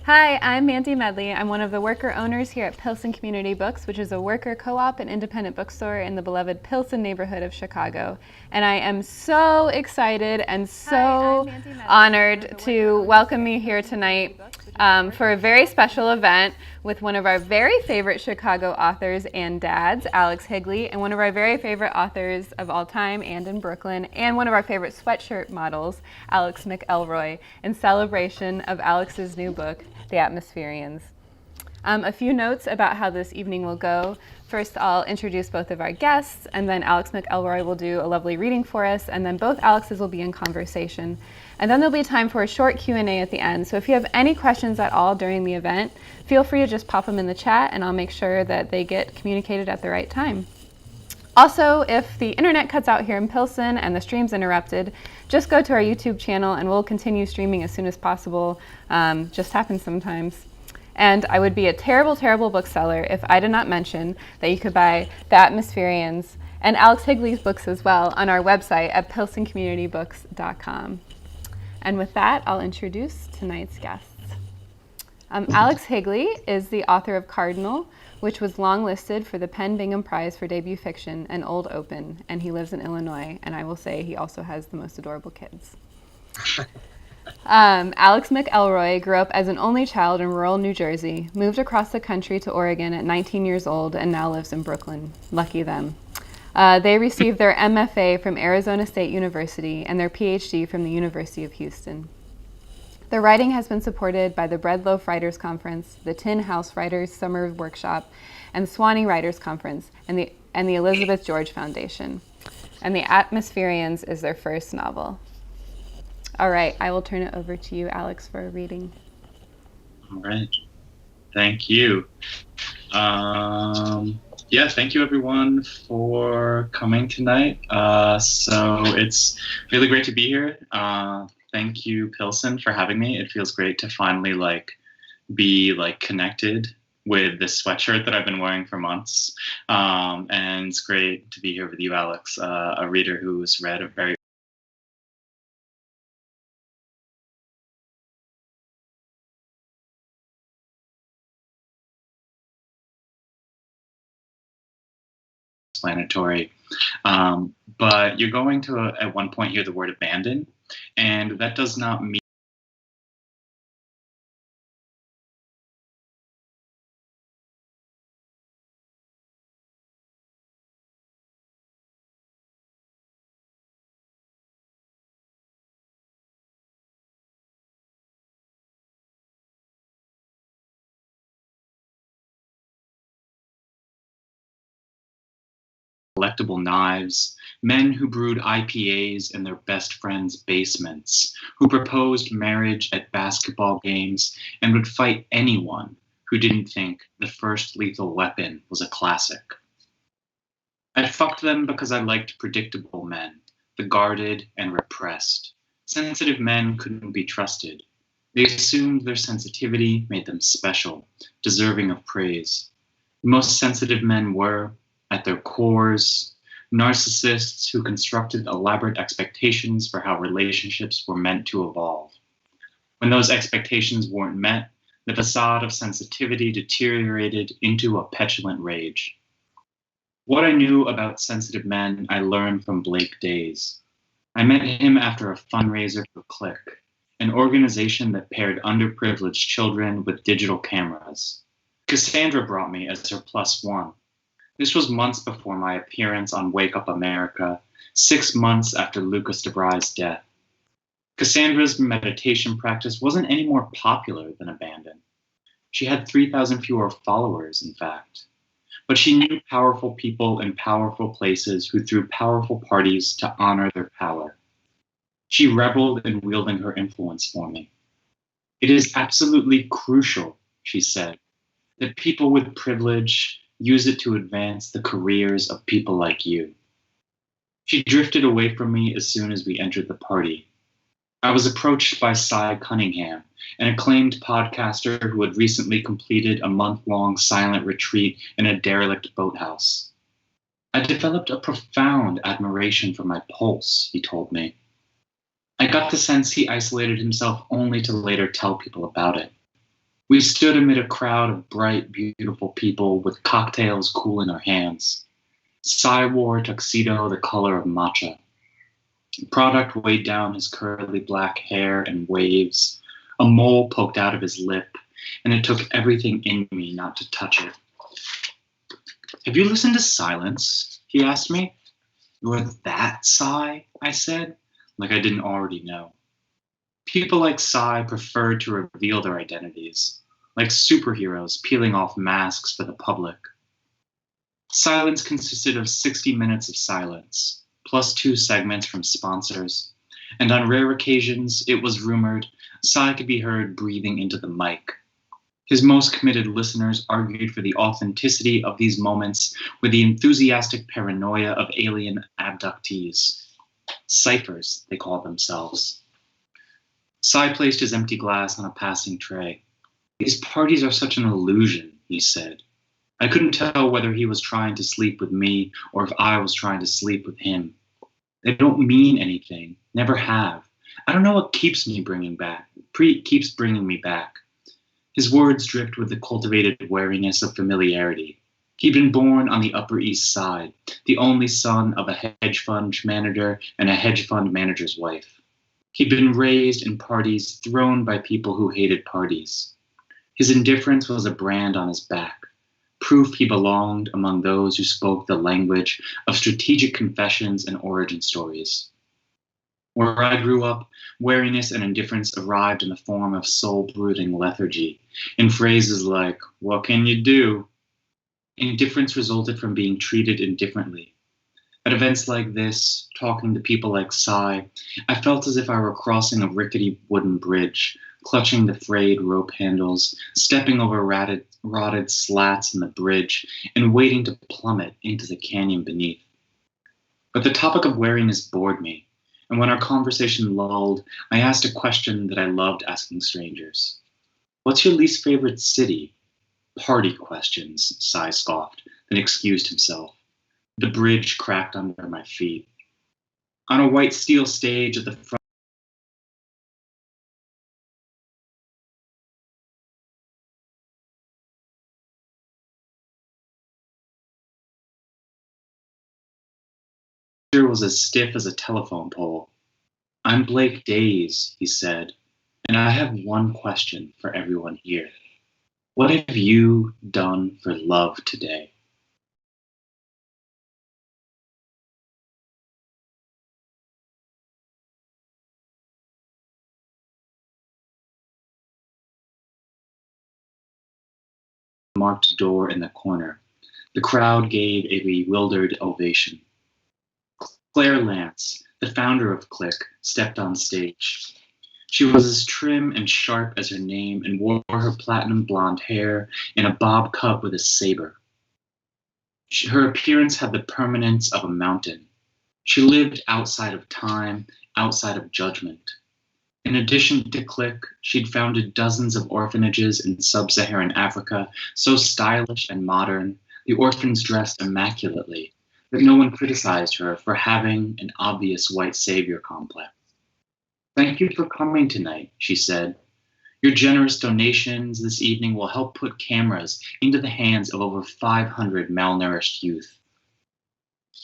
Hi, I'm Mandy Medley. I'm one of the worker owners here at Pilsen Community Books, which is a worker co-op and independent bookstore in the beloved Pilsen neighborhood of Chicago. And I am so excited and so honored to welcome you here tonight for a very special event with one of our very favorite Chicago authors and dads, Alex Higley, and one of our very favorite authors of all time and in Brooklyn, and one of our favorite sweatshirt models, Alex McElroy, in celebration of Alex's new book, The ATMOSPHERIANS. A few notes about how this evening will go. First, I'll introduce both of our guests, and then Alex McElroy will do a lovely reading for us, and then both Alexes will be in conversation. And then there'll be time for a short Q&A at the end. So if you have any questions at all during the event, feel free to just pop them in the chat, and I'll make sure that they get communicated at the right time. Also, if the internet cuts out here in Pilsen and the stream's interrupted, just go to our YouTube channel and we'll continue streaming as soon as possible. Just happens sometimes. And I would be a terrible, terrible bookseller if I did not mention that you could buy The ATMOSPHERIANS and Alex Higley's books as well on our website at pilsencommunitybooks.com. And with that, I'll introduce tonight's guests. Alex Higley is the author of Cardinal, which was longlisted for the Penn Bingham Prize for Debut Fiction and Old Open, and he lives in Illinois, and I will say he also has the most adorable kids. Alex McElroy grew up as an only child in rural New Jersey, moved across the country to Oregon at 19 years old, and now lives in Brooklyn. Lucky them. They received their MFA from Arizona State University and their PhD from the University of Houston. Their writing has been supported by the Bread Loaf Writers Conference, the Tin House Writers Summer Workshop, and the Swanee Writers Conference, and the Elizabeth George Foundation. And The ATMOSPHERIANS is their first novel. All right, I will turn it over to you, Alex, for a reading. All right. Thank you. Thank you everyone for coming tonight. So it's really great to be here. Thank you, Pilsen, for having me. It feels great to finally be connected with this sweatshirt that I've been wearing for months. And it's great to be here with you, Alex, a reader who has read a very explanatory. But you're going to, at one point, hear the word abandon, and that does not mean collectible knives, men who brewed IPAs in their best friends' basements, who proposed marriage at basketball games, and would fight anyone who didn't think The First Lethal Weapon was a classic. I fucked them because I liked predictable men, the guarded and repressed. Sensitive men couldn't be trusted. They assumed their sensitivity made them special, deserving of praise. The most sensitive men were, at their cores, narcissists who constructed elaborate expectations for how relationships were meant to evolve. When those expectations weren't met, the facade of sensitivity deteriorated into a petulant rage. What I knew about sensitive men, I learned from Blake Days. I met him after a fundraiser for Click, an organization that paired underprivileged children with digital cameras. Cassandra brought me as her +1. This was months before my appearance on Wake Up America, 6 months after Lucas DeVry's death. Cassandra's meditation practice wasn't any more popular than Abandon. She had 3,000 fewer followers, in fact. But she knew powerful people in powerful places who threw powerful parties to honor their power. She reveled in wielding her influence for me. It is absolutely crucial, she said, that people with privilege use it to advance the careers of people like you. She drifted away from me as soon as we entered the party. I was approached by Cy Cunningham, an acclaimed podcaster who had recently completed a month-long silent retreat in a derelict boathouse. I developed a profound admiration for my pulse, he told me. I got the sense he isolated himself only to later tell people about it. We stood amid a crowd of bright, beautiful people with cocktails cool in our hands. Sai wore a tuxedo the color of matcha. Product weighed down his curly black hair in waves. A mole poked out of his lip, and it took everything in me not to touch it. Have you listened to Silence? He asked me. You're that Sai, I said, like I didn't already know. People like Sai preferred to reveal their identities, like superheroes peeling off masks for the public. Silence consisted of 60 minutes of silence, plus 2 segments from sponsors, and on rare occasions, it was rumored, Sai could be heard breathing into the mic. His most committed listeners argued for the authenticity of these moments with the enthusiastic paranoia of alien abductees. Ciphers, they called themselves. Sai placed his empty glass on a passing tray. These parties are such an illusion, he said. I couldn't tell whether he was trying to sleep with me or if I was trying to sleep with him. They don't mean anything, never have. I don't know what keeps me bringing me back. His words dripped with the cultivated wariness of familiarity. He'd been born on the Upper East Side, the only son of a hedge fund manager and a hedge fund manager's wife. He'd been raised in parties thrown by people who hated parties. His indifference was a brand on his back, proof he belonged among those who spoke the language of strategic confessions and origin stories. Where I grew up, wariness and indifference arrived in the form of soul-brooding lethargy, in phrases like, "What can you do?" Indifference resulted from being treated indifferently. At events like this, talking to people like Sai, I felt as if I were crossing a rickety wooden bridge, clutching the frayed rope handles, stepping over rotted slats in the bridge, and waiting to plummet into the canyon beneath. But the topic of wariness bored me, and when our conversation lulled, I asked a question that I loved asking strangers. What's your least favorite city? Party questions, Sai scoffed, then excused himself. The bridge cracked under my feet. On a white steel stage at the front, was as stiff as a telephone pole. I'm Blake Days, he said, and I have one question for everyone here. What have you done for love today? Marked door in the corner. The crowd gave a bewildered ovation. Claire Lance, the founder of Click, stepped on stage. She was as trim and sharp as her name and wore her platinum blonde hair in a bob cut with a saber. Her appearance had the permanence of a mountain. She lived outside of time, outside of judgment. In addition to Click, she'd founded dozens of orphanages in sub-Saharan Africa, so stylish and modern, the orphans dressed immaculately, but no one criticized her for having an obvious white savior complex. Thank you for coming tonight, she said. Your generous donations this evening will help put cameras into the hands of over 500 malnourished youth.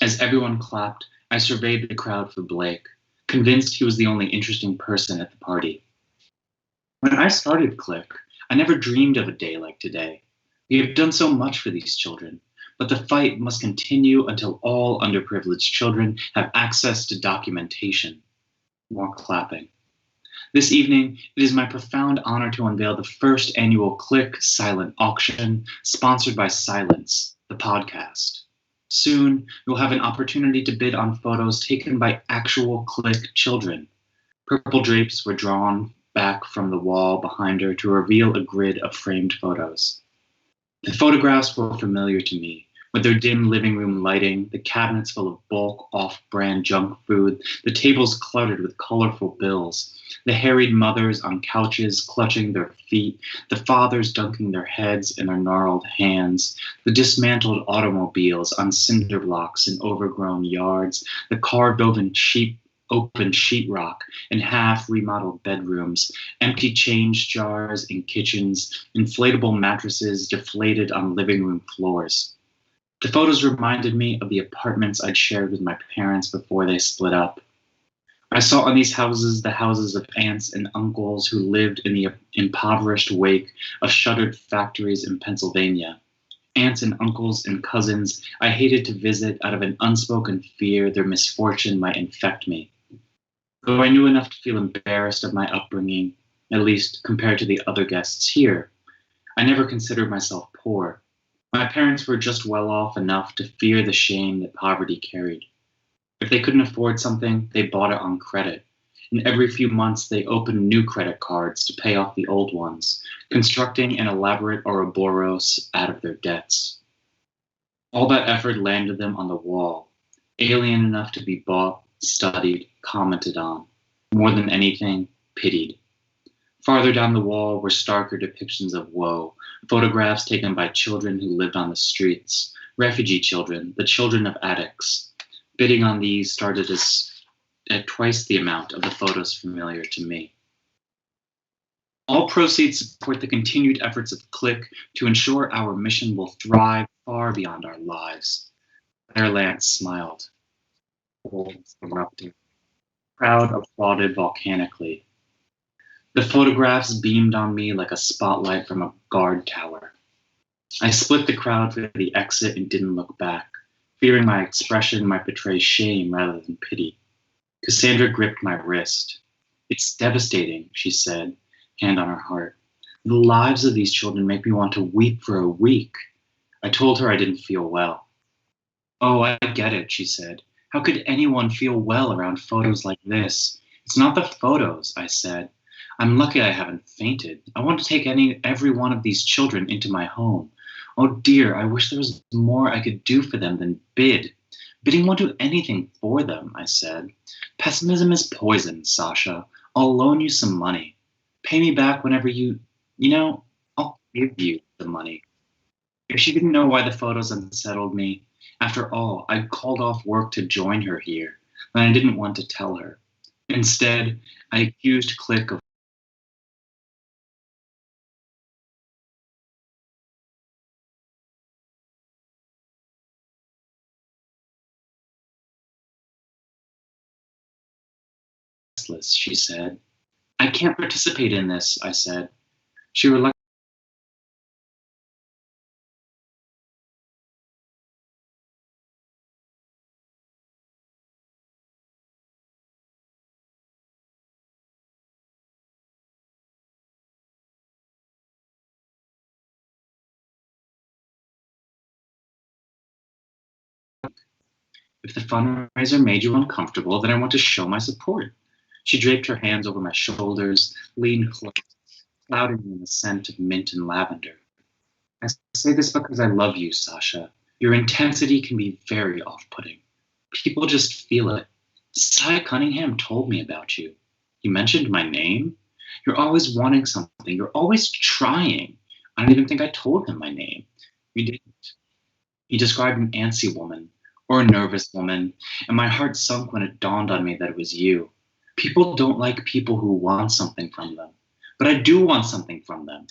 As everyone clapped, I surveyed the crowd for Blake, convinced he was the only interesting person at the party. When I started Click, I never dreamed of a day like today. We have done so much for these children, but the fight must continue until all underprivileged children have access to documentation. More clapping. This evening, it is my profound honor to unveil the first annual Click Silent Auction, sponsored by Silence, the podcast. Soon, you'll have an opportunity to bid on photos taken by actual Click children. Purple drapes were drawn back from the wall behind her to reveal a grid of framed photos. The photographs were familiar to me, with their dim living room lighting, the cabinets full of bulk, off-brand junk food, the tables cluttered with colorful bills, the harried mothers on couches clutching their feet, the fathers dunking their heads in their gnarled hands, the dismantled automobiles on cinder blocks in overgrown yards, the carved-oven sheep open sheetrock and half-remodeled bedrooms, empty change jars in kitchens, inflatable mattresses deflated on living room floors. The photos reminded me of the apartments I'd shared with my parents before they split up. I saw on these houses the houses of aunts and uncles who lived in the impoverished wake of shuttered factories in Pennsylvania. Aunts and uncles and cousins I hated to visit out of an unspoken fear their misfortune might infect me. Though I knew enough to feel embarrassed of my upbringing, at least compared to the other guests here, I never considered myself poor. My parents were just well off enough to fear the shame that poverty carried. If they couldn't afford something, they bought it on credit. And every few months, they opened new credit cards to pay off the old ones, constructing an elaborate Ouroboros out of their debts. All that effort landed them on the wall, alien enough to be bought, studied, commented on. More than anything, pitied. Farther down the wall were starker depictions of woe, photographs taken by children who lived on the streets, refugee children, the children of addicts. Bidding on these started at twice the amount of the photos familiar to me. All proceeds support the continued efforts of Click to ensure our mission will thrive far beyond our lives. Lance smiled. Folds erupted. Crowd applauded volcanically. The photographs beamed on me like a spotlight from a guard tower. I split the crowd for the exit and didn't look back, fearing my expression might betray shame rather than pity. Cassandra gripped my wrist. "It's devastating," she said, hand on her heart. "The lives of these children make me want to weep for a week." I told her I didn't feel well. "Oh, I get it," she said. "How could anyone feel well around photos like this?" "It's not the photos," I said. "I'm lucky I haven't fainted. I want to take every one of these children into my home. Oh dear, I wish there was more I could do for them than bid. Bidding won't do anything for them," I said. "Pessimism is poison, Sasha. I'll loan you some money. Pay me back whenever I'll give you the money." If she didn't know why the photos unsettled me, after all, I'd called off work to join her here, and I didn't want to tell her. Instead, I accused Click of restless, she said. "I can't participate in this," I said. She reluctantly "If the fundraiser made you uncomfortable, then I want to show my support." She draped her hands over my shoulders, leaned close, clouding me in the scent of mint and lavender. "I say this because I love you, Sasha. Your intensity can be very off-putting. People just feel it. Cy Cunningham told me about you. He mentioned my name. You're always wanting something. You're always trying. I don't even think I told him my name. You didn't. He described an antsy woman, or a nervous woman, and my heart sunk when it dawned on me that it was you. People don't like people who want something from them. But I do want something from them.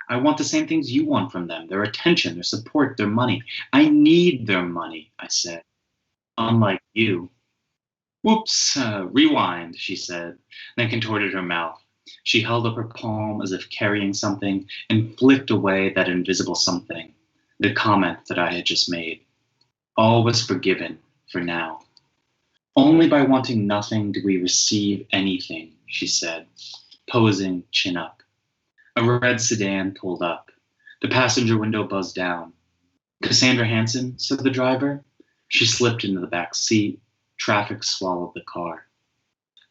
I want the same things you want from them: their attention, their support, their money. I need their money," I said. "Unlike you." "Whoops, rewind," she said, then contorted her mouth. She held up her palm as if carrying something and flicked away that invisible something, the comment that I had just made. All was forgiven for now. "Only by wanting nothing do we receive anything," she said, posing chin up. A red sedan pulled up. The passenger window buzzed down. "Cassandra Hansen," said the driver. She slipped into the back seat. Traffic swallowed the car.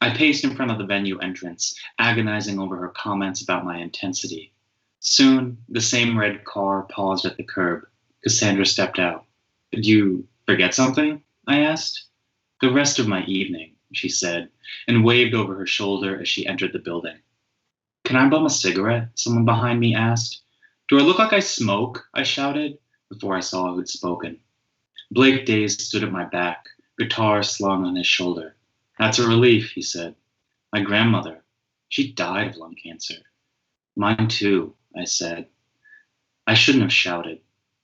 I paced in front of the venue entrance, agonizing over her comments about my intensity. Soon, the same red car paused at the curb. Cassandra stepped out. "Did you forget something?" I asked. "The rest of my evening," she said, and waved over her shoulder as she entered the building. "Can I bum a cigarette?" someone behind me asked. "Do I look like I smoke?" I shouted, before I saw who'd spoken. Blake Days stood at my back, guitar slung on his shoulder. That's a relief, he said. My grandmother, she died of lung cancer. Mine too, I said. I shouldn't have shouted.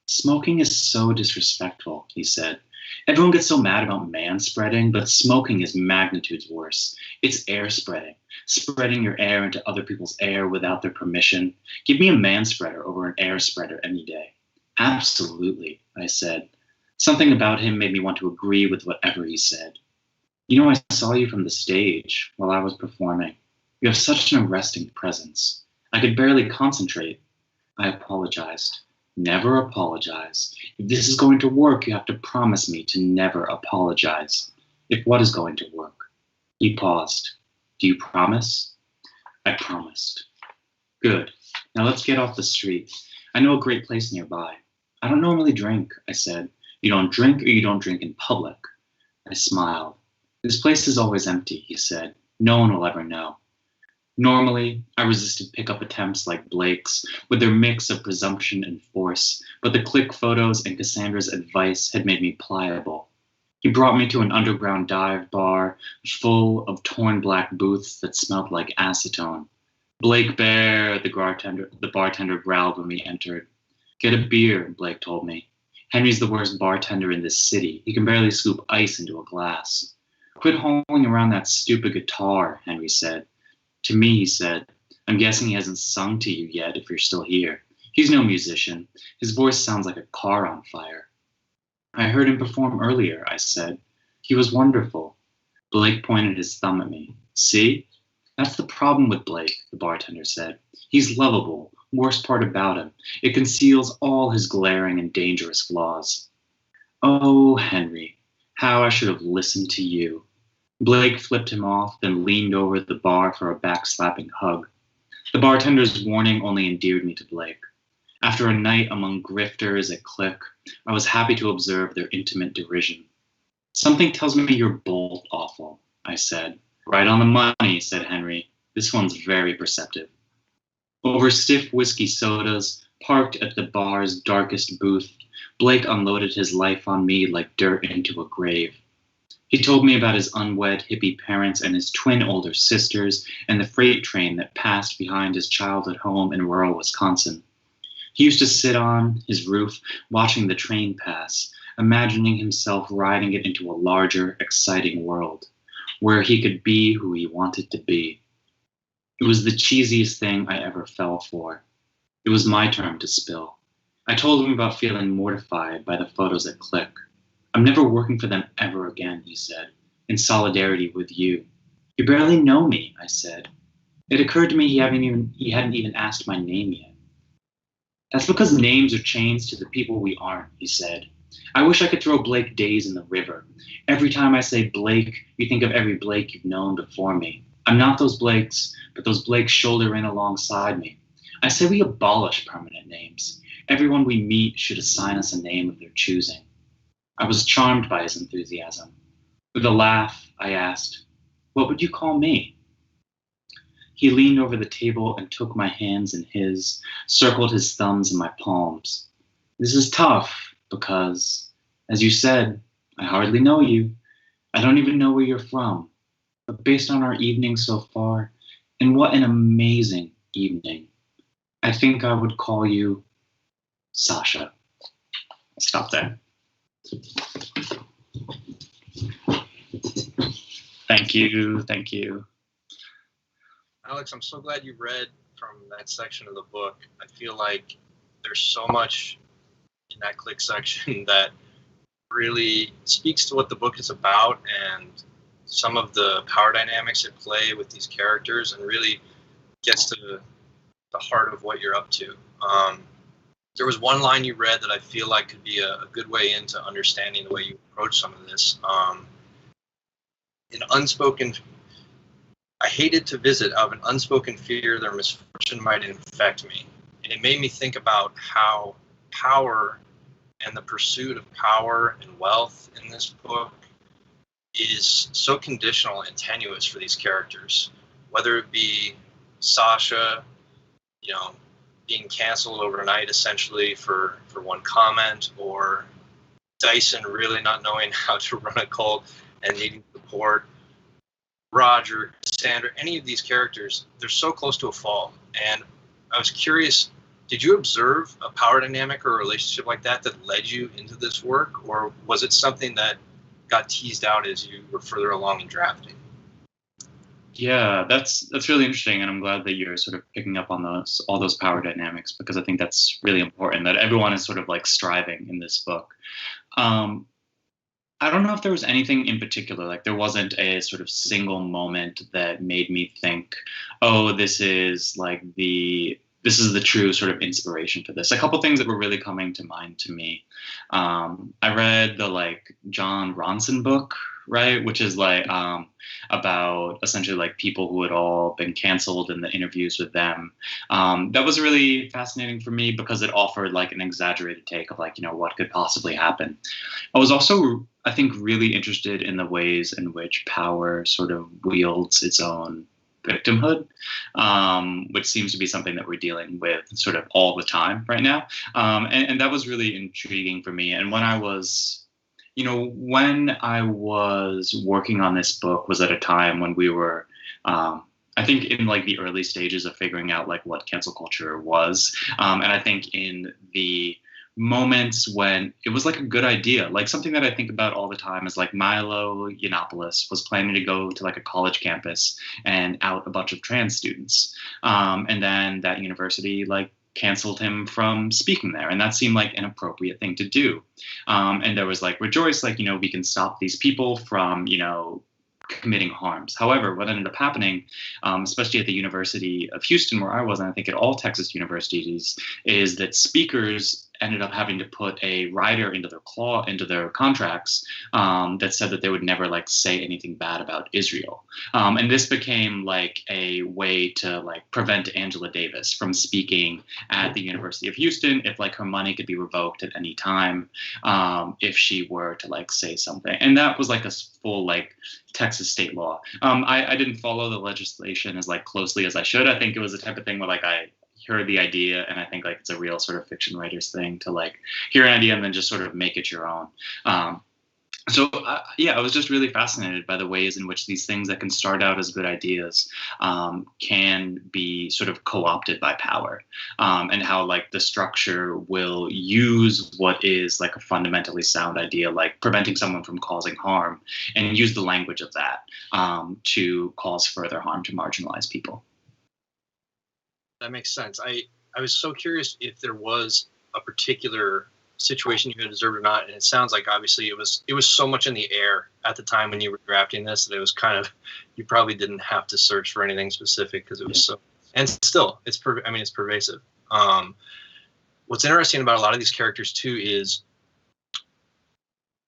Smoking is so disrespectful, he said. Everyone gets so mad about man spreading, but smoking is magnitudes worse. It's air spreading, spreading your air into other people's air without their permission. Give me a man spreader over an air spreader any day. Absolutely, I said. Something about him made me want to agree with whatever he said. You know, I saw you from the stage while I was performing. You have such an arresting presence. I could barely concentrate. I apologized. Never apologize. If this is going to work, you have to promise me to never apologize. If what is going to work? He paused. Do you promise? I promised. Good. Now let's get off the street. I know a great place nearby. I don't normally drink, I said. You don't drink or you don't drink in public. I smiled. This place is always empty, he said. No one will ever know. Normally, I resisted pickup attempts like Blake's, with their mix of presumption and force, but the click photos and Cassandra's advice had made me pliable. He brought me to an underground dive bar full of torn black booths that smelled like acetone. Blake Bear, the bartender growled when we entered. Get a beer, Blake told me. Henry's the worst bartender in this city. He can barely scoop ice into a glass. Quit hauling around that stupid guitar, Henry said. To me, he said, I'm guessing he hasn't sung to you yet if you're still here. He's no musician. His voice sounds like a car on fire. I heard him perform earlier, I said. He was wonderful. Blake pointed his thumb at me. See? That's the problem with Blake, the bartender said. He's lovable. Worst part about him, it conceals all his glaring and dangerous flaws. Oh, Henry, how I should have listened to you. Blake flipped him off, then leaned over the bar for a backslapping hug. The bartender's warning only endeared me to Blake. After a night among grifters at Click, I was happy to observe their intimate derision. Something tells me you're both awful, I said. Right on the money, said Henry. This one's very perceptive. Over stiff whiskey sodas, parked at the bar's darkest booth, Blake unloaded his life on me like dirt into a grave. He told me about his unwed hippie parents and his twin older sisters and the freight train that passed behind his childhood home in rural Wisconsin. He used to sit on his roof watching the train pass, imagining himself riding it into a larger, exciting world, where he could be who he wanted to be. It was the cheesiest thing I ever fell for. It was my turn to spill. I told him about feeling mortified by the photos at Click. I'm never working for them ever again, he said, in solidarity with you. You barely know me, I said. It occurred to me he hadn't even asked my name yet. That's because names are chains to the people we aren't, he said. I wish I could throw Blake Days in the river. Every time I say Blake, you think of every Blake you've known before me. I'm not those Blakes, but those Blakes shoulder in alongside me. I say we abolish permanent names. Everyone we meet should assign us a name of their choosing. I was charmed by his enthusiasm. With a laugh, I asked, what would you call me? He leaned over the table and took my hands in his, circled his thumbs in my palms. This is tough because, as you said, I hardly know you. I don't even know where you're from. But based on our evening so far, and what an amazing evening, I think I would call you Sasha. I'll stop there. Thank you. Thank you. Alex, I'm so glad you read from that section of the book. I feel like there's so much in that Click section that really speaks to what the book is about and some of the power dynamics at play with these characters and really gets to the heart of what you're up to. There was one line you read that I feel like could be a good way into understanding the way you approach some of this. I hated to visit out of an unspoken fear their misfortune might infect me. And it made me think about how power and the pursuit of power and wealth in this book is so conditional and tenuous for these characters, whether it be Sasha, being canceled overnight essentially for one comment, or Dyson really not knowing how to run a cult and needing support, Roger, Sandra, any of these characters, they're so close to a fall. And I was curious, did you observe a power dynamic or a relationship like that led you into this work? Or was it something that got teased out as you were further along in drafting? Yeah, that's really interesting, and I'm glad that you're sort of picking up on all those power dynamics, because I think that's really important, that everyone is sort of like striving in this book. I don't know if there was anything in particular, like there wasn't a sort of single moment that made me think, oh, this is the true sort of inspiration for this. A couple things that were really coming to mind to me. I read the like John Ronson book, right, which is like about essentially like people who had all been canceled and the interviews with them. That was really fascinating for me because it offered like an exaggerated take of like, what could possibly happen. I was also, I think, really interested in the ways in which power sort of wields its own victimhood, which seems to be something that we're dealing with sort of all the time right now. And that was really intriguing for me. And when I was working on this book was at a time when we were, I think, in like the early stages of figuring out like what cancel culture was. And I think in the moments when it was like a good idea, like something that I think about all the time is like Milo Yiannopoulos was planning to go to like a college campus and out a bunch of trans students. And then that university like canceled him from speaking there. And that seemed like an appropriate thing to do. And there was like rejoice, like, we can stop these people from, committing harms. However, what ended up happening, especially at the University of Houston, where I was, and I think at all Texas universities, is that speakers ended up having to put a rider into their contracts that said that they would never like say anything bad about Israel. And this became like a way to like prevent Angela Davis from speaking at the University of Houston if like her money could be revoked at any time if she were to like say something. And that was like a full like Texas state law. I didn't follow the legislation as like closely as I should. I think it was the type of thing where like I heard the idea, and I think like it's a real sort of fiction writer's thing to like hear an idea and then just sort of make it your own. I was just really fascinated by the ways in which these things that can start out as good ideas can be sort of co-opted by power, and how like the structure will use what is like a fundamentally sound idea, like preventing someone from causing harm, and use the language of that to cause further harm to marginalized people. That makes sense. I was so curious if there was a particular situation you had observed or not, and it sounds like obviously it was so much in the air at the time when you were drafting this that it was kind of, you probably didn't have to search for anything specific because it was so, and still it's pervasive. What's interesting about a lot of these characters too is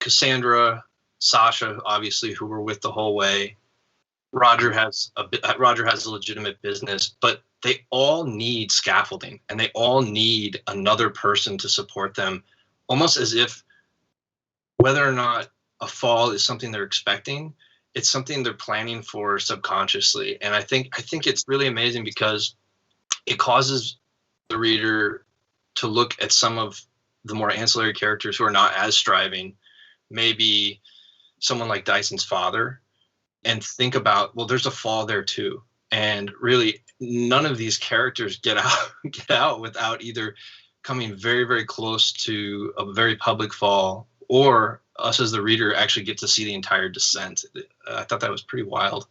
Cassandra, Sasha, obviously, who were with the whole way. Roger has a legitimate business, but they all need scaffolding and they all need another person to support them, almost as if whether or not a fall is something they're expecting, it's something they're planning for subconsciously. And I think it's really amazing because it causes the reader to look at some of the more ancillary characters who are not as striving, maybe someone like Dyson's father, and think about, well, there's a fall there too. And really, none of these characters get out without either coming very, very close to a very public fall, or us as the reader actually get to see the entire descent. I thought that was pretty wild.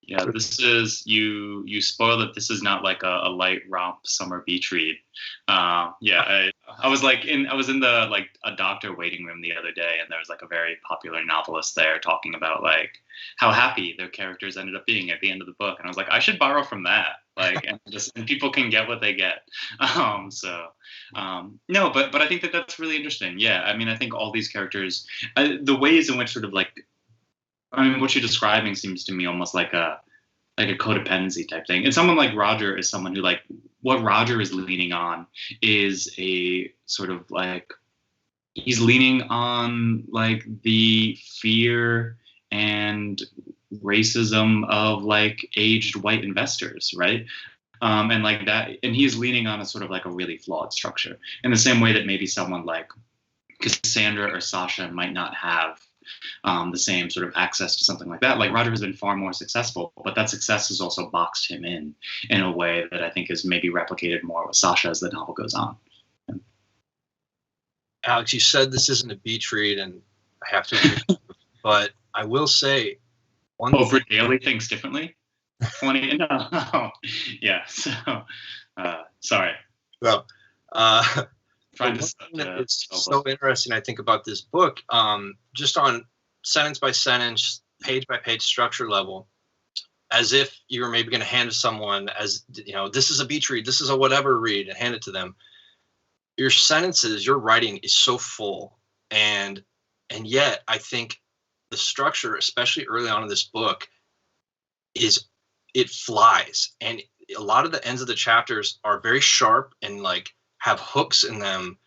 Yeah, this is, you spoil that this is not like a light romp summer beach read. I was in the like a doctor waiting room the other day, and there was like a very popular novelist there talking about like how happy their characters ended up being at the end of the book, and I was like, I should borrow from that, like, and people can get what they get. But I think that that's really interesting. Yeah, I mean, I think all these characters, the ways in which sort of like, I mean, what you're describing seems to me almost like a codependency type thing. And someone like Roger is someone who, like, what Roger is leaning on is a sort of like, he's leaning on like the fear and racism of like aged white investors, right? And like that, and he's leaning on a sort of like a really flawed structure in the same way that maybe someone like Cassandra or Sasha might not have the same sort of access to something like that. Like Roger has been far more successful, but that success has also boxed him in a way that I think is maybe replicated more with Sasha as the novel goes on. Alex, you said this isn't a beach read, and I have to agree, but I will say one thing. Britt Daly thinks differently? 20? No. Yeah, so, sorry. Well, it's so interesting, I think, about this book, just on sentence by sentence, page by page structure level, as if you were maybe going to hand to someone as, this is a beach read, this is a whatever read, and hand it to them. Your sentences, your writing is so full, and yet I think the structure, especially early on in this book, it flies, and a lot of the ends of the chapters are very sharp and like have hooks in them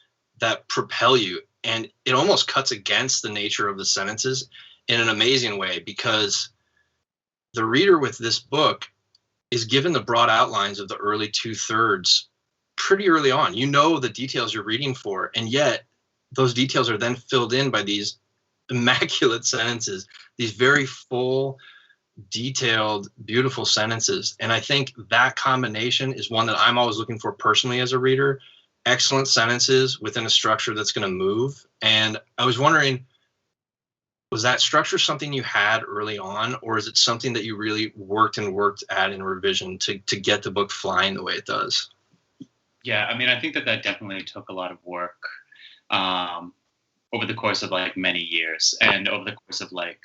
that propel you, and it almost cuts against the nature of the sentences in an amazing way, because the reader with this book is given the broad outlines of the early 2/3 pretty early on. The details you're reading for, and yet those details are then filled in by these immaculate sentences, these very full, detailed, beautiful sentences. And I think that combination is one that I'm always looking for personally as a reader. Excellent sentences within a structure that's going to move. And I was wondering, was that structure something you had early on, or is it something that you really worked at in revision to get the book flying the way it does? Yeah, I mean, I think that definitely took a lot of work over the course of like many years, and over the course of like,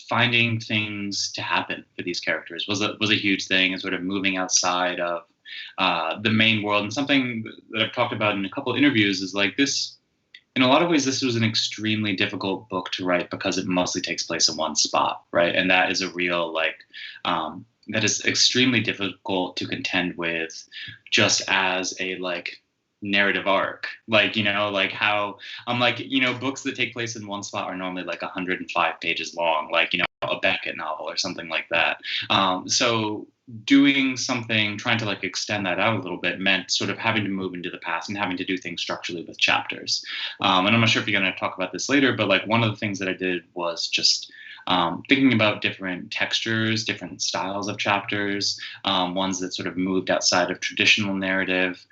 finding things to happen for these characters was a huge thing, and sort of moving outside of the main world. And something that I've talked about in a couple of interviews is like this. In a lot of ways, this was an extremely difficult book to write because it mostly takes place in one spot, right? And that is a real that is extremely difficult to contend with, just as a narrative arc, how books that take place in one spot are normally 105 pages long, a Beckett novel or something like that. So doing something, trying to extend that out a little bit, meant sort of having to move into the past and having to do things structurally with chapters. And I'm not sure if you're going to talk about this later, but one of the things that I did was just thinking about different textures, different styles of chapters, ones that sort of moved outside of traditional narrative,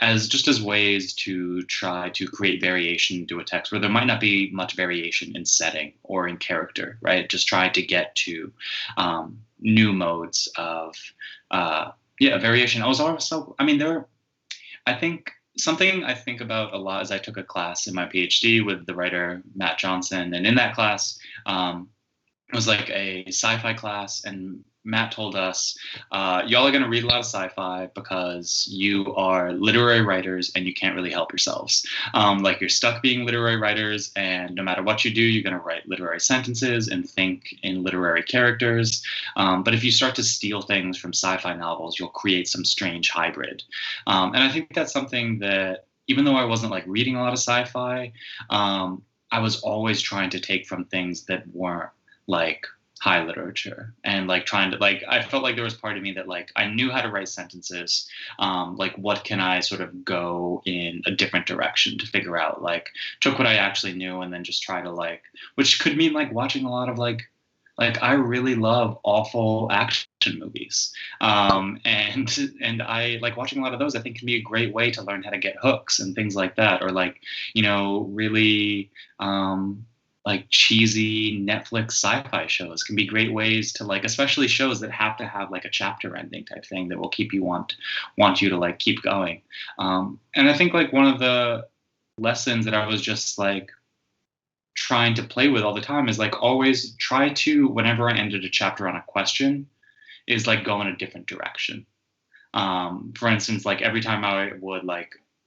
as ways to try to create variation to a text where there might not be much variation in setting or in character, right? Just try to get to new modes of variation. I was also, something I think about a lot is I took a class in my PhD with the writer Matt Johnson, and in that class, it was like a sci-fi class, and Matt told us, y'all are going to read a lot of sci-fi because you are literary writers and you can't really help yourselves. You're stuck being literary writers, and no matter what you do, you're going to write literary sentences and think in literary characters. But if you start to steal things from sci-fi novels, you'll create some strange hybrid. And I think that's something that, even though I wasn't reading a lot of sci-fi, I was always trying to take from things that weren't high literature, and trying to I felt like there was part of me that I knew how to write sentences, what can I sort of go in a different direction to figure out, took what I actually knew and then just try to which could mean watching a lot of I really love awful action movies, and I watching a lot of those. I think can be a great way to learn how to get hooks and things like that, or really cheesy Netflix sci-fi shows can be great ways to especially shows that have to have a chapter ending type thing that will keep you want you to keep going. And I think one of the lessons that I was just trying to play with all the time is always try to, whenever I ended a chapter on a question, is go in a different direction. For instance, every time I would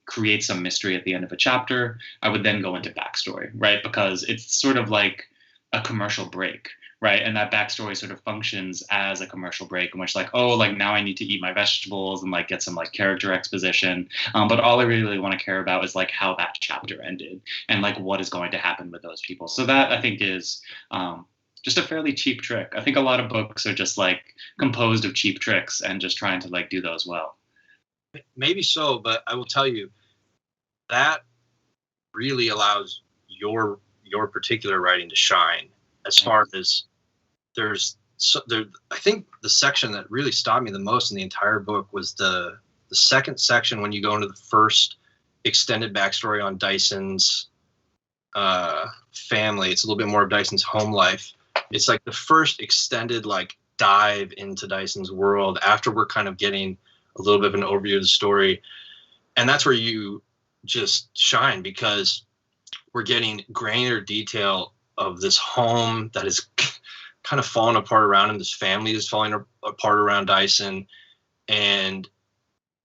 create some mystery at the end of a chapter, I would then go into backstory, right? Because it's sort of like a commercial break, right? And that backstory sort of functions as a commercial break in which now I need to eat my vegetables and get some character exposition. But all I really want to care about is how that chapter ended and what is going to happen with those people. So that I think is just a fairly cheap trick. I think a lot of books are just composed of cheap tricks and just trying to do those well. Maybe so, but I will tell you that really allows your particular writing to shine. As far as I think the section that really stopped me the most in the entire book was the second section when you go into the first extended backstory on Dyson's family. It's a little bit more of Dyson's home life. It's like the first extended like dive into Dyson's world after we're kind of getting a little bit of an overview of the story. And that's where you just shine, because we're getting granular detail of this home that is kind of falling apart around him. This family is falling apart around Dyson. And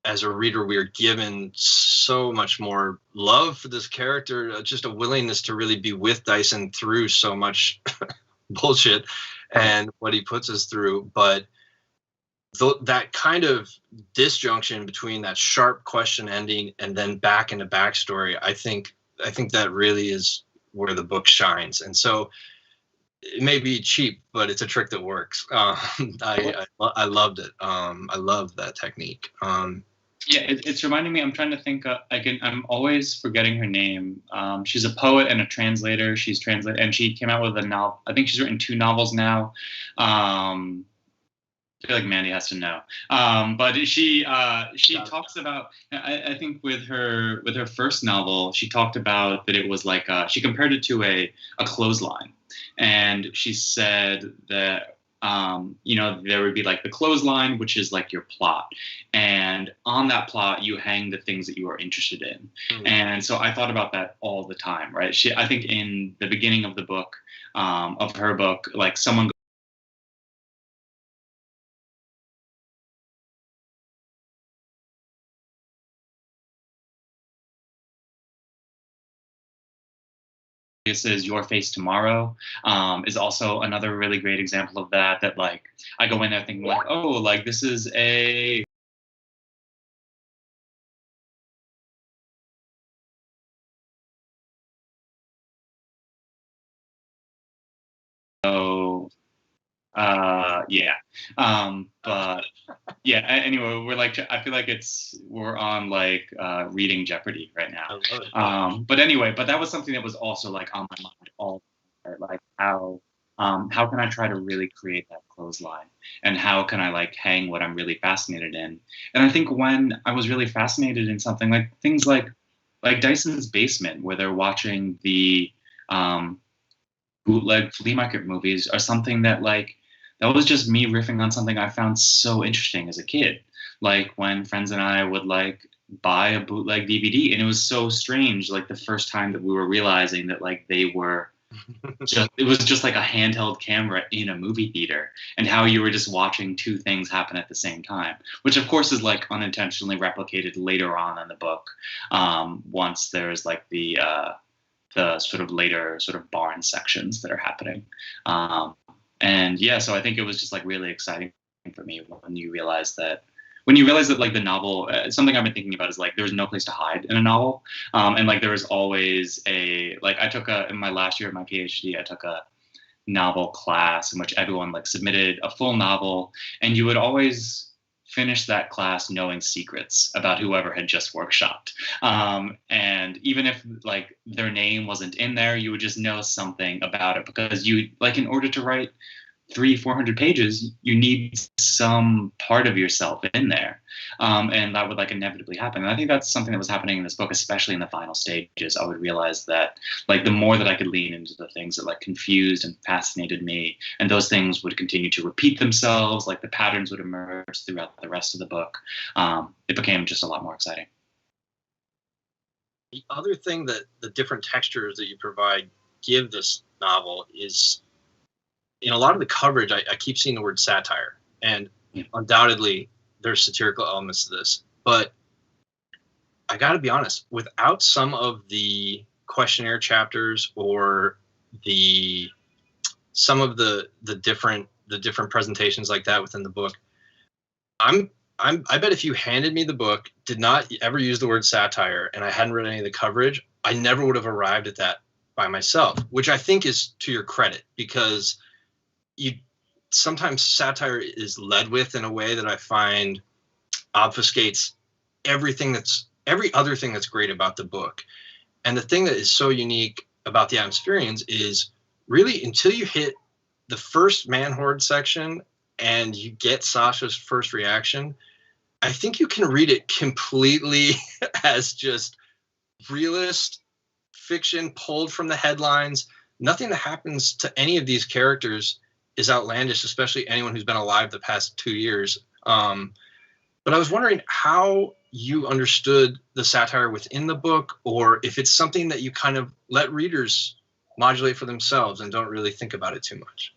as a reader, we are given so much more love for this character, just a willingness to really be with Dyson through so much bullshit and what he puts us through. But that kind of disjunction between that sharp question ending and then back into backstory, I think that really is where the book shines. And so it may be cheap, but it's a trick that works. I loved it. I love that technique. Yeah, it's reminding me. I'm trying to think. I'm always forgetting her name. She's a poet and a translator. She's translated, and she came out with a novel. I think she's written 2 novels now. I feel like Mandy has to know. But she talks about. I think with her first novel, she talked about that it was like she compared it to a clothesline, and she said that. There would be like the clothesline, which is like your plot. And on that plot, you hang the things that you are interested in. Mm-hmm. And so I thought about that all the time, right? I think in the beginning of the book, of her book, like someone This is Your Face Tomorrow is also another really great example of that like I go in there thinking like, oh, like this is a but yeah, anyway, we're like, I feel like we're on like reading Jeopardy right now. But anyway, but that was something that was also like on my mind all the time, like how can I try to really create that clothesline, and how can I like hang what I'm really fascinated in? And I think when I was really fascinated in something like things like Dyson's basement, where they're watching the bootleg flea market movies, are something that like that was just me riffing on something I found so interesting as a kid. Like when friends and I would like buy a bootleg DVD, and it was so strange. Like the first time that we were realizing that like they were it was just like a handheld camera in a movie theater, and how you were just watching 2 things happen at the same time, which of course is like unintentionally replicated later on in the book. Once there's like the sort of later sort of barn sections that are happening. And yeah, so I think it was just like really exciting for me when you realize that like the novel, something I've been thinking about is like there's no place to hide in a novel. And like there was always in my last year of my PhD, I took a novel class in which everyone like submitted a full novel, and you would always finish that class knowing secrets about whoever had just workshopped. And even if like their name wasn't in there, you would just know something about it, because you like, in order to write 300-400 pages, you need some part of yourself in there. And that would like inevitably happen. And I think that's something that was happening in this book, especially in the final stages. I would realize that like the more that I could lean into the things that like confused and fascinated me, and those things would continue to repeat themselves, like the patterns would emerge throughout the rest of the book, it became just a lot more exciting. The other thing that the different textures that you provide give this novel is, in a lot of the coverage, I keep seeing the word satire, and undoubtedly there's satirical elements to this. But I got to be honest, without some of the questionnaire chapters or some of the different presentations like that within the book, I bet if you handed me the book, did not ever use the word satire, and I hadn't read any of the coverage, I never would have arrived at that by myself, which I think is to your credit, because sometimes satire is led with in a way that I find obfuscates every other thing that's great about the book. And the thing that is so unique about the Atmospherians is really until you hit the first man horde section and you get Sasha's first reaction, I think you can read it completely as just realist fiction pulled from the headlines. Nothing that happens to any of these characters is outlandish, especially anyone who's been alive the past 2 years. But I was wondering how you understood the satire within the book, or if it's something that you kind of let readers modulate for themselves and don't really think about it too much.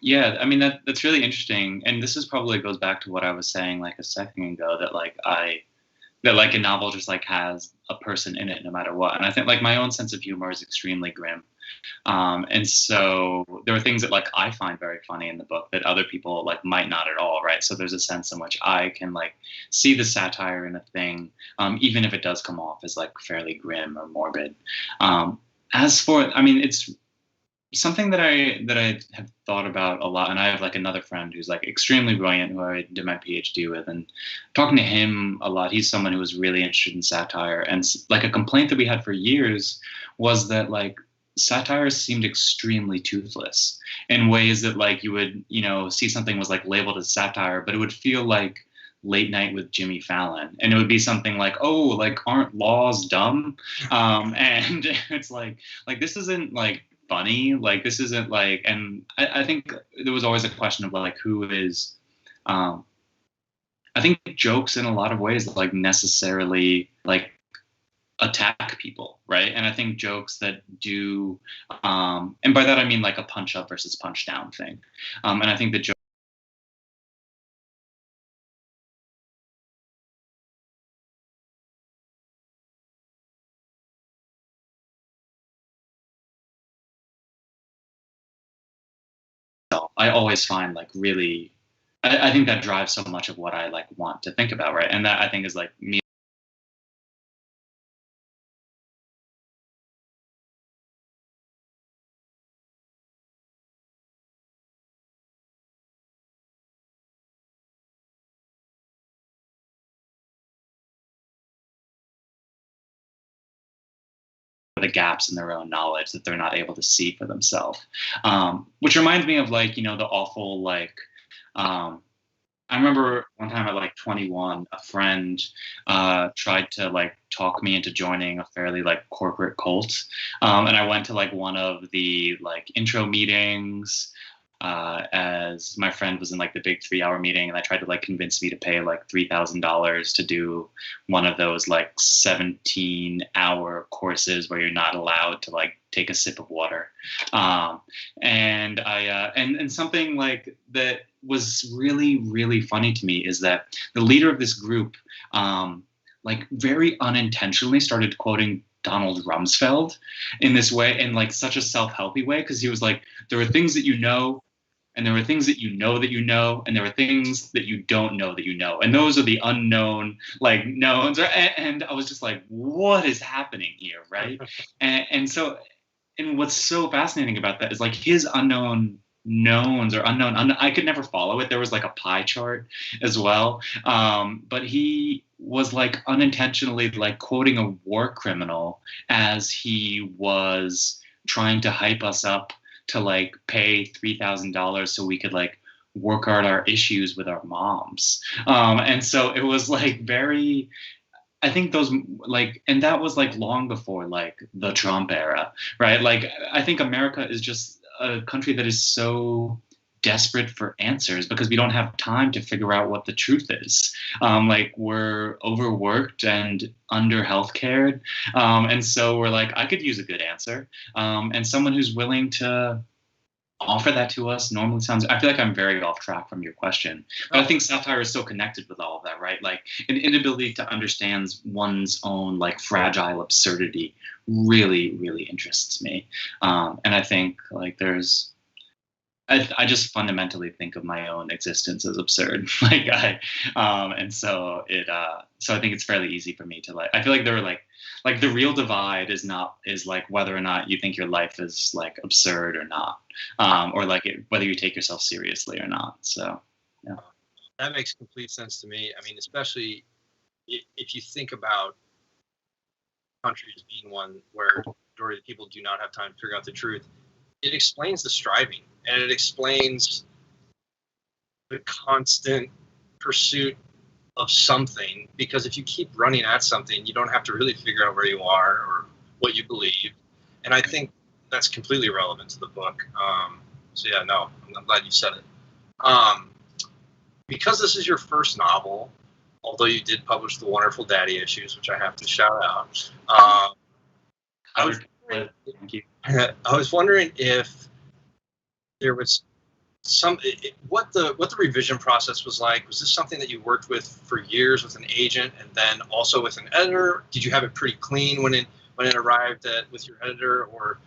Yeah, I mean that's really interesting, and this is probably goes back to what I was saying like a second ago, that like a novel just like has a person in it no matter what. And I think like my own sense of humor is extremely grim. And so there are things that like I find very funny in the book that other people like might not at all, right? So there's a sense in which I can like see the satire in a thing, even if it does come off as like fairly grim or morbid. As for, I mean, it's something that I have thought about a lot, and I have like another friend who's like extremely brilliant, who I did my PhD with, and talking to him a lot. He's someone who was really interested in satire, and like a complaint that we had for years was that like satire seemed extremely toothless in ways that like you would see something was like labeled as satire, but it would feel like Late Night with Jimmy Fallon, and it would be something like, oh, like aren't laws dumb, and it's like this isn't like funny, like this isn't like, and I think there was always a question of like who is I think jokes in a lot of ways like necessarily like attack people, right? And I think jokes that do and by that I mean like a punch up versus punch down thing, and I think the joke I always find like really I think that drives so much of what I like want to think about, right? And that I think is like me. The gaps in their own knowledge that they're not able to see for themselves, which reminds me of like the awful like I remember one time at like 21, a friend tried to like talk me into joining a fairly like corporate cult, and I went to like one of the like intro meetings. As my friend was in like the big 3 hour meeting, and I tried to like convince me to pay like $3,000 to do one of those like 17-hour courses where you're not allowed to like take a sip of water. And and something like that was really, really funny to me is that the leader of this group, like very unintentionally started quoting Donald Rumsfeld in this way, in like such a self-helpy way, because he was like, there are things that you know, and there are things that you know that you know, and there are things that you don't know that you know, and those are the unknown like knowns. And I was just like, what is happening here, right? And so, and what's so fascinating about that is like his unknown knowns or unknown, I could never follow it. There was like a pie chart as well, but he was like unintentionally like quoting a war criminal as he was trying to hype us up to like pay $3,000 so we could like work out our issues with our moms. And so it was like very, I think those like, and that was like long before like the Trump era, right? Like I think America is just a country that is so desperate for answers because we don't have time to figure out what the truth is. Like we're overworked and under healthcared. And so we're like, I could use a good answer. And someone who's willing to offer that to us normally sounds, I feel like I'm very off track from your question, but I think satire is so connected with all of that, right? Like an inability to understand one's own like fragile absurdity really, really interests me. And I think like I just fundamentally think of my own existence as absurd. Like and so so I think it's fairly easy for me to like, I feel like there are like the real divide is like whether or not you think your life is like absurd or not, or like whether you take yourself seriously or not. So, yeah. That makes complete sense to me. I mean, especially if you think about countries being one where majority of people do not have time to figure out the truth. It explains the striving, and it explains the constant pursuit of something, because if you keep running at something, you don't have to really figure out where you are or what you believe. And I think that's completely relevant to the book. So yeah, no, I'm glad you said it. Because this is your first novel, although you did publish the wonderful Daddy issues, which I have to shout out. Thank you. I was wondering if there was what the revision process was like. Was this something that you worked with for years with an agent and then also with an editor? Did you have it pretty clean when it arrived with your editor, or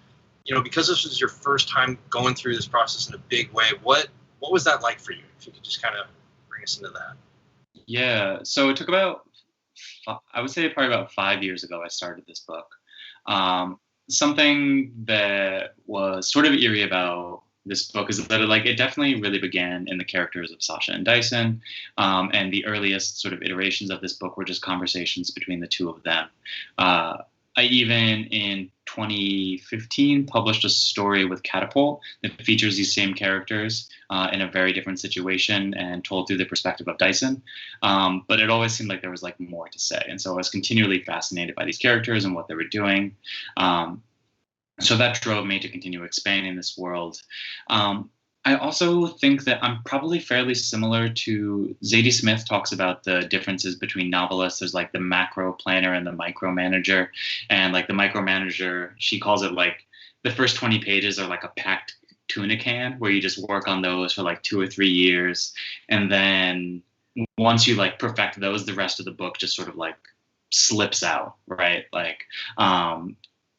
because this was your first time going through this process in a big way, what was that like for you? If you could just kind of bring us into that. Yeah, so it took I would say probably about 5 years ago I started this book. Something that was sort of eerie about this book is that it definitely really began in the characters of Sasha and Dyson, and the earliest sort of iterations of this book were just conversations between the two of them. I even in 2015 published a story with Catapult that features these same characters in a very different situation and told through the perspective of Dyson. But it always seemed like there was more to say. And so I was continually fascinated by these characters and what they were doing. So that drove me to continue expanding this world. I also think that I'm probably fairly similar to Zadie Smith talks about the differences between novelists. There's the macro planner and the micromanager. And the micromanager, she calls it the first 20 pages are a packed tuna can where you just work on those for 2 or 3 years. And then once you perfect those, the rest of the book just sort of slips out, right?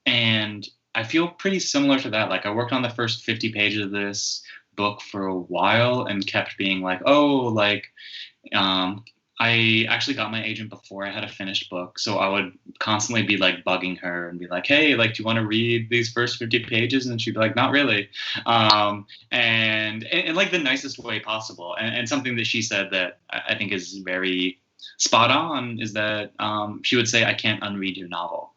And I feel pretty similar to that. I worked on the first 50 pages of this book for a while and kept being I actually got my agent before I had a finished book, so I would constantly be bugging her and be hey, do you want to read these first 50 pages? And she'd be not really, and the nicest way possible. And something that she said that I think is very spot on is that she would say, I can't unread your novel,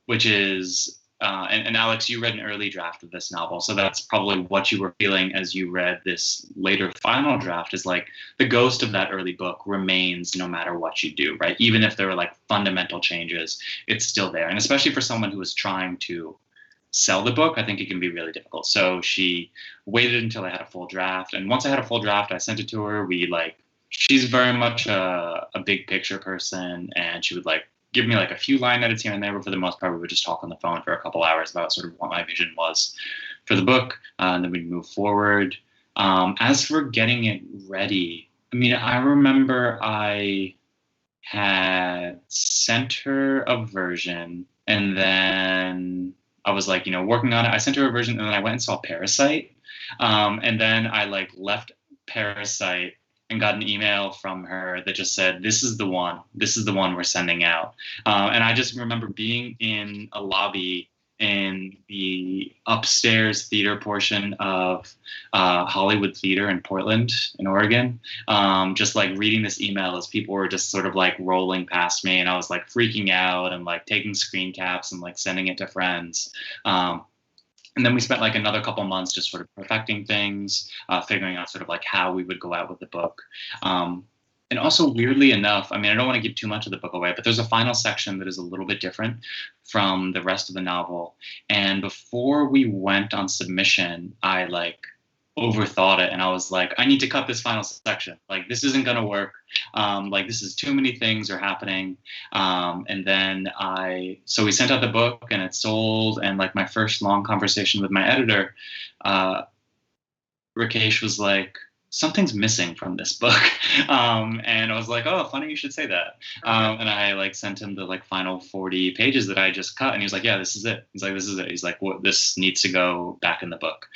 which is and Alex, you read an early draft of this novel, so that's probably what you were feeling as you read this later final draft, is the ghost of that early book remains no matter what you do, right? Even if there were fundamental changes, it's still there. And especially for someone who is trying to sell the book, I think it can be really difficult. So she waited until I had a full draft, and once I had a full draft, I sent it to her. She's very much a big picture person, and she would give me a few line edits here and there, but for the most part, we would just talk on the phone for a couple hours about sort of what my vision was for the book, and then we'd move forward. As for getting it ready, I remember I had sent her a version, and then I was working on it. I sent her a version, and then I went and saw Parasite, and then I left Parasite and got an email from her that just said, this is the one we're sending out. And I just remember being in a lobby in the upstairs theater portion of Hollywood Theater in Portland, in Oregon, just reading this email as people were just sort of rolling past me, and I was freaking out and taking screen caps and sending it to friends. And then we spent another couple months just sort of perfecting things, figuring out sort of how we would go out with the book. And also, weirdly enough, I don't want to give too much of the book away, but there's a final section that is a little bit different from the rest of the novel. And before we went on submission, I overthought it, and I was I need to cut this final section. This isn't gonna work. This is too many things are happening. And then so we sent out the book, and it sold. And my first long conversation with my editor, Rakesh, was something's missing from this book. And I was oh, funny you should say that. And I sent him the final 40 pages that I just cut, and he was yeah, this is it. He's this is it. He's well, this needs to go back in the book.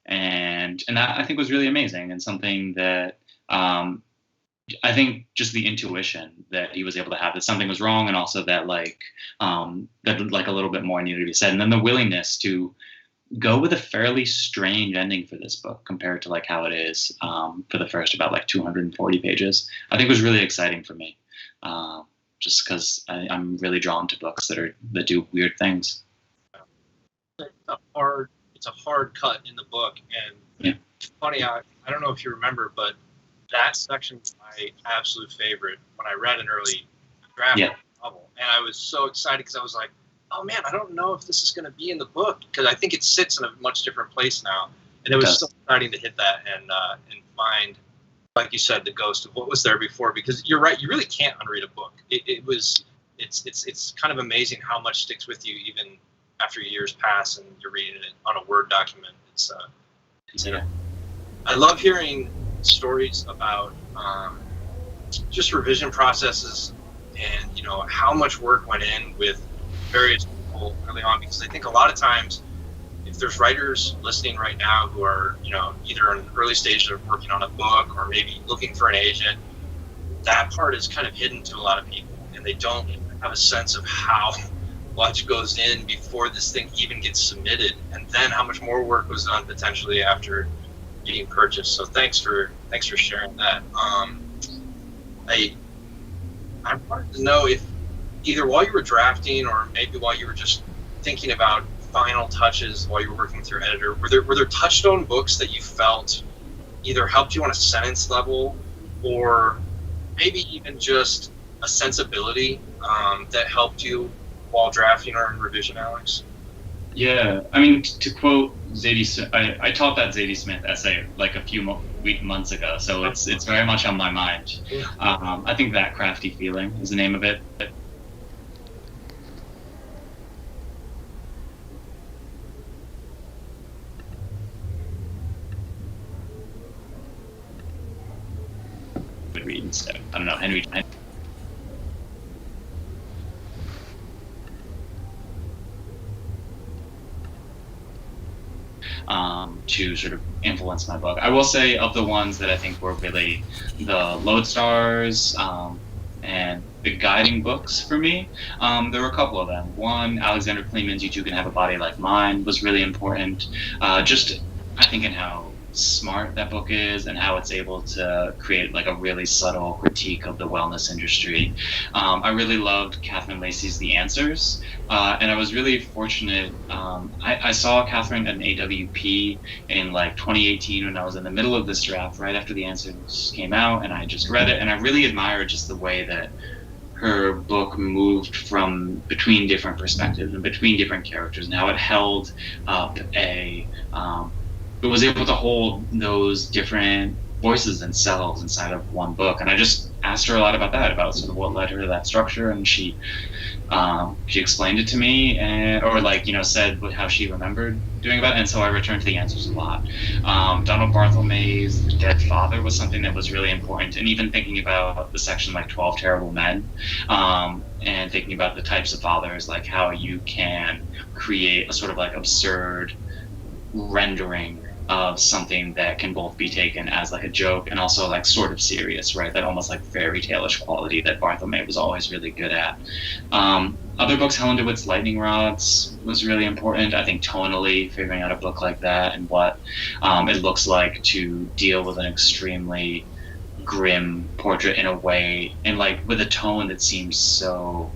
And that I think was really amazing, and something that I think just the intuition that he was able to have that something was wrong, and also that that a little bit more needed to be said, and then the willingness to go with a fairly strange ending for this book compared to how it is for the first about 240 pages, I think was really exciting for me. just because I'm really drawn to books that do weird things. It's a hard cut in the book, and it's funny. I don't know if you remember, but that section's my absolute favorite when I read an early draft of the novel, and I was so excited because I was like, oh man, I don't know if this is going to be in the book, because I think it sits in a much different place now, and it was so exciting to hit that and find, like you said, the ghost of what was there before, because you're right, you really can't unread a book. It's kind of amazing how much sticks with you even after years pass and you're reading it on a Word document. I love hearing stories about just revision processes and how much work went in with various people early on, because I think a lot of times if there's writers listening right now who are either in an early stage of working on a book or maybe looking for an agent, that part is kind of hidden to a lot of people, and they don't have a sense of how much goes in before this thing even gets submitted, and then how much more work was done potentially after getting purchased. So thanks for sharing that. I wanted to know if either while you were drafting or maybe while you were just thinking about final touches while you were working with your editor, were there touchstone books that you felt either helped you on a sentence level or maybe even just a sensibility that helped you while drafting or in revision, Alex? Yeah, I mean, to quote Zadie, I taught that Zadie Smith essay like a few months ago, so it's very much on my mind. I think That Crafty Feeling is the name of it. Would read instead. I don't know, Henry. To sort of influence my book. I will say, of the ones that I think were really the lodestars and the guiding books for me, there were a couple of them. One, Alexander Kleeman's You Too Can Have a Body Like Mine was really important. Just, I think, in how smart that book is and how it's able to create like a really subtle critique of the wellness industry. I really loved Catherine Lacey's The Answers, and I was really fortunate. I saw Catherine at an AWP in like 2018 when I was in the middle of this draft, right after The Answers came out, and I just read it, and I really admired just the way that her book moved from between different perspectives and between different characters, and how it held up it was able to hold those different voices and selves inside of one book. And I just asked her a lot about that, about sort of what led her to that structure, and she explained it to me, said how she remembered doing about it, and so I returned to The Answers a lot. Donald Barthelme's The Dead Father was something that was really important, and even thinking about the section like 12 Terrible Men, and thinking about the types of fathers, like how you can create a sort of like absurd rendering of something that can both be taken as like a joke and also like sort of serious, right? That almost like fairy tale-ish quality that Barthelme was always really good at. Other books, Helen DeWitt's Lightning Rods was really important. I think tonally, figuring out a book like that and what it looks like to deal with an extremely grim portrait in a way, and like with a tone that seems so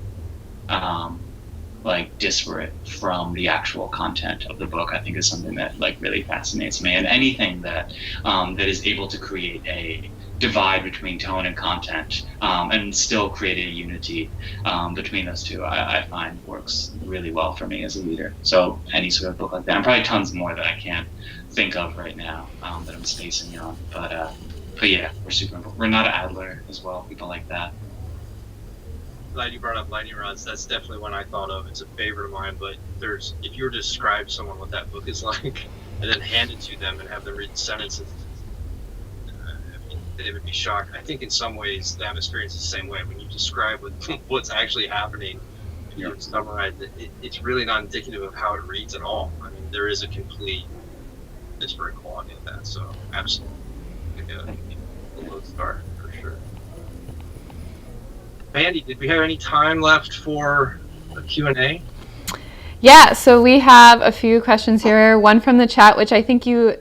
like disparate from the actual content of the book, I think is something that like really fascinates me. And anything that that is able to create a divide between tone and content, and still create a unity between those two, I find works really well for me as a reader. So any sort of book like that, and probably tons more that I can't think of right now that I'm spacing on. But yeah, we're super important. Renata Adler as well, people like that. Glad you brought up Lightning Rods. That's definitely one I thought of. It's a favorite of mine, but if you were to describe someone what that book is like and then hand it to them and have them read sentences, they would be shocked. I think in some ways the atmosphere is the same way. When you describe what's actually happening, you know, summarize it, it's really not indicative of how it reads at all. I mean, there is a complete disparate quality of that. So absolutely, a lodestar for sure. Mandy, did we have any time left for a Q&A? Yeah, so we have a few questions here. One from the chat, which I think you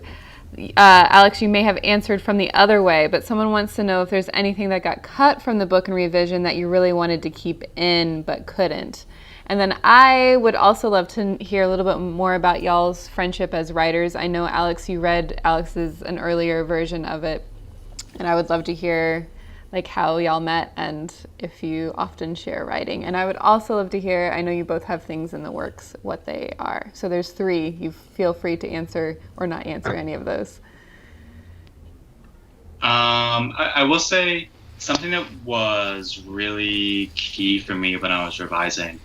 Alex, you may have answered from the other way, but someone wants to know if there's anything that got cut from the book in revision that you really wanted to keep in but couldn't. And then I would also love to hear a little bit more about y'all's friendship as writers. I know, Alex, you read Alex's an earlier version of it, and I would love to hear like how y'all met and if you often share writing. And I would also love to hear, I know you both have things in the works, what they are. So there's 3. You feel free to answer or not answer any of those. I will say something that was really key for me when I was revising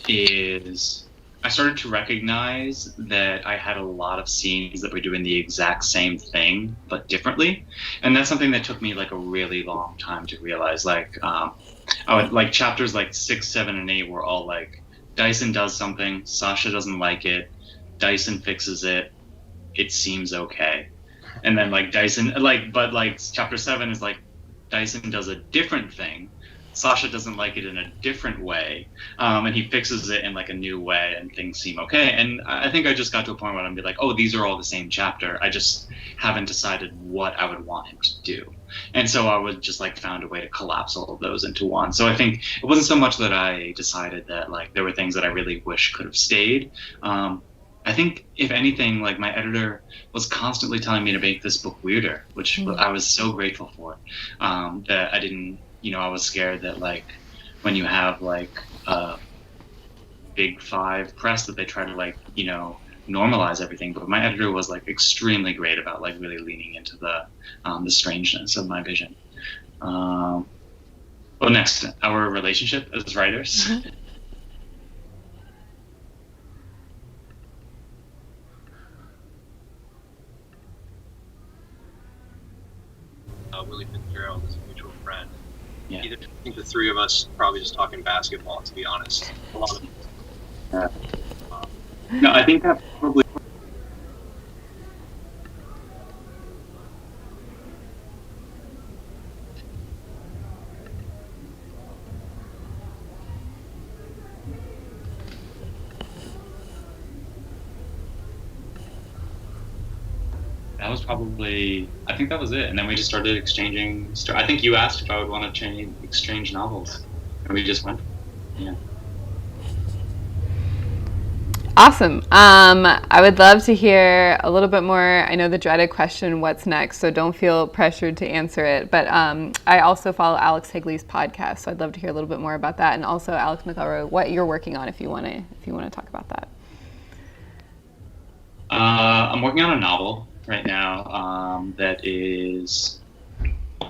is I started to recognize that I had a lot of scenes that were doing the exact same thing, but differently. And that's something that took me like a really long time to realize. Like, I would, like chapters like 6, 7, and 8 were all like, Dyson does something, Sasha doesn't like it, Dyson fixes it, it seems okay. And then like Dyson, but chapter 7 is like, Dyson does a different thing, Sasha doesn't like it in a different way, and he fixes it in like a new way, and things seem okay. And I think I just got to a point where I'd be like, oh, these are all the same chapter. I just haven't decided what I would want him to do. And so I would just like found a way to collapse all of those into one. So I think it wasn't so much that I decided that like there were things that I really wish could have stayed. I think if anything, like my editor was constantly telling me to make this book weirder, which I was so grateful for, that I didn't, I was scared that like when you have like a big 5 press that they try to like, normalize everything. But my editor was like extremely great about like really leaning into the strangeness of my vision. Well, next, our relationship as writers. Willie Fitzgerald is a mutual friend. Yeah. I think the 3 of us probably just talking basketball, to be honest. A lot of No, I think that probably. That was probably, I think that was it. And then we just started exchanging. I think you asked if I would want to exchange novels. And we just went. Yeah. Awesome. I would love to hear a little bit more. I know the dreaded question, what's next? So don't feel pressured to answer it. But I also follow Alex Higley's podcast, so I'd love to hear a little bit more about that. And also Alex McElroy, what you're working on if you want to talk about that. I'm working on a novel right now that is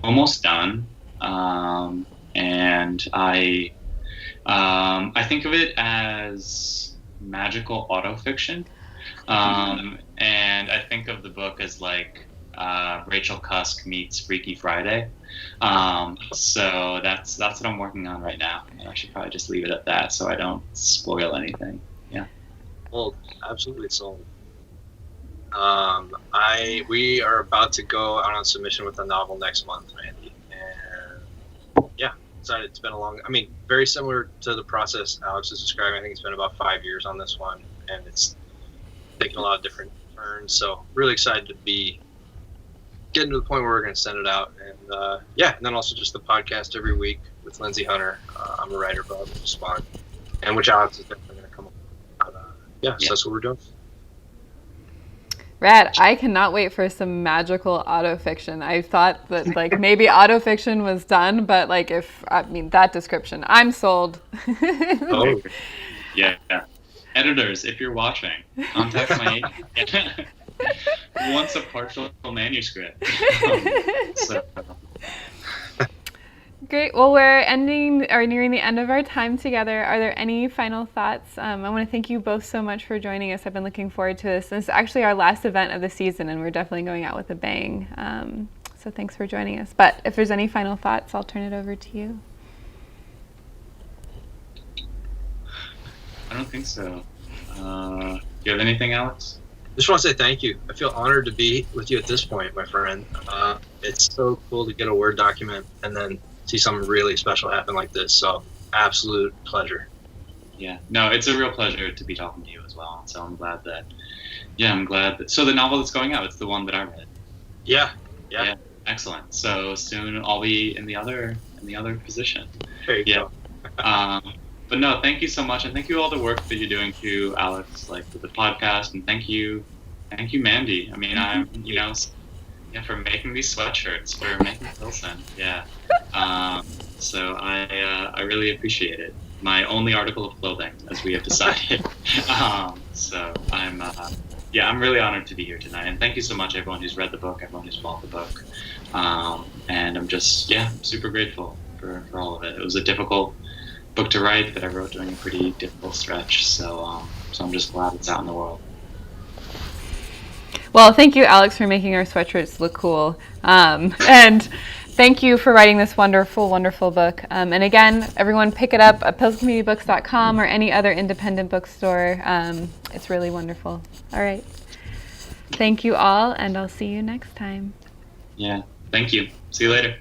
almost done, and I think of it as magical autofiction, and I think of the book as like Rachel Cusk meets Freaky Friday. So that's what I'm working on right now, and I should probably just leave it at that so I don't spoil anything. Yeah. Well, absolutely sold. We are about to go out on submission with a novel next month, Randy. And yeah, excited. It's been very similar to the process Alex is describing. I think it's been about 5 years on this one, and it's taken a lot of different turns. So really excited to be getting to the point where we're going to send it out. And and then also just the podcast every week with Lindsay Hunter. I'm a writer for Others Respond, and which Alex is definitely going to come up. So that's what we're doing. Rad. I cannot wait for some magical autofiction. I thought that like maybe autofiction was done, but like that description, I'm sold. Oh, yeah. Editors, if you're watching, contact my agent. Wants a partial manuscript. Great. Well, we're nearing the end of our time together. Are there any final thoughts? I want to thank you both so much for joining us. I've been looking forward to this. This is actually our last event of the season, and we're definitely going out with a bang. So thanks for joining us. But if there's any final thoughts, I'll turn it over to you. I don't think so. Do you have anything, Alex? Just want to say thank you. I feel honored to be with you at this point, my friend. It's so cool to get a Word document and then see something really special happen like this. So absolute pleasure. Yeah. No, it's a real pleasure to be talking to you as well. So I'm glad that. So the novel that's going out, it's the one that I read. Yeah. Excellent. So soon I'll be in the other position. There you go. But no, thank you so much, and thank you all the work that you're doing too, Alex, like with the podcast, and thank you, Mandy. I mean, I'm for making these sweatshirts, for making Pilsen. Yeah. So I really appreciate it. My only article of clothing, as we have decided. So I'm really honored to be here tonight, and thank you so much, everyone who's read the book, everyone who's bought the book, and I'm just super grateful for all of it. It was a difficult book to write that I wrote during a pretty difficult stretch, so I'm just glad it's out in the world. Well, thank you, Alex, for making our sweatshirts look cool, and thank you for writing this wonderful, wonderful book. And again, everyone pick it up at pilsencommunitybooks.com or any other independent bookstore. It's really wonderful. All right. Thank you all, and I'll see you next time. Yeah, thank you. See you later.